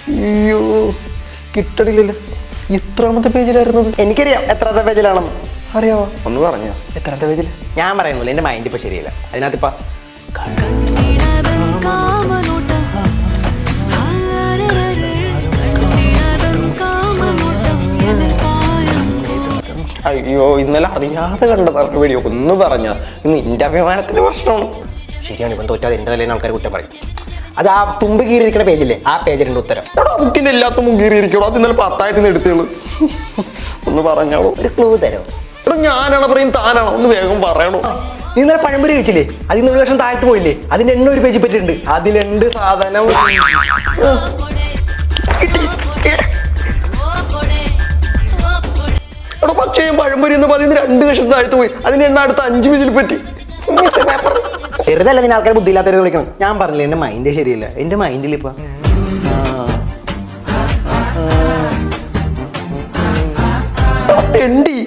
അയ്യോ കിട്ടണില്ലല്ലോ. എത്രാമത്തെ പേജിലായിരുന്നത്? എനിക്കറിയാം എത്രാമത്തെ പേജിലാണെന്ന്. അറിയാവോ? ഒന്ന് പറഞ്ഞോ എത്രാമത്തെ പേജിൽ? ഞാൻ പറയുന്നില്ല, എൻ്റെ മൈൻഡ് ഇപ്പം ശരിയല്ല. അതിനകത്തിപ്പ അയ്യോ ഇന്നലെ അറിയാതെ കണ്ടതാണ് വീഡിയോ. ഒന്ന് പറഞ്ഞ ഇന്ന് എൻ്റെ അഭിമാനത്തിന്റെ പ്രശ്നമാണ്. ശരിയാണ്, ഇപ്പം തോറ്റാൽ എൻ്റെ തലേന്ന് ആൾക്കാർ കുറ്റം പറയും. അത് ആ തുമ്പ് കീറിയിരിക്കുന്ന പേജില്ലേ, ആ പേജിൻ്റെ ഉത്തരം. ബുക്കിന്റെ എല്ലാത്തും മുങ്കീറിയിരിക്കണോ? അത് ഇന്നലെ 10,000 എടുത്തുള്ളൂ. ഒന്ന് പറഞ്ഞോളൂ. ഒരു ക്ലൂ തരോ? ഞാനാണോ പറയും താനാണോ? ഒന്ന് വേഗം പറയണോ. നീ ഇന്നലെ പഴംപൊരി കഴിച്ചില്ലേ? അതിൽ 1 ലക്ഷം താഴ്ത്തു പോയില്ലേ? അതിൻ്റെ എണ്ണ ഒരു പേജിൽ പറ്റിയിട്ടുണ്ട്. അതിലുണ്ട് സാധനം. എടാ പച്ചയും പഴംപൊരി എന്ന് പറയുന്നത് 2 ലക്ഷം താഴ്ത്തു പോയി. അതിന്റെ എണ്ണ അടുത്ത 5 പേജിൽ പറ്റി. ചെറുതല്ല നിന്നെ ആൾക്കാർ ബുദ്ധിയില്ലാത്തവരെ വിളിക്കണം. ഞാൻ പറഞ്ഞില്ല എൻ്റെ മൈൻഡ് ശരിയല്ല. എൻ്റെ മൈൻഡിൽ ഇപ്പൊ തെണ്ടി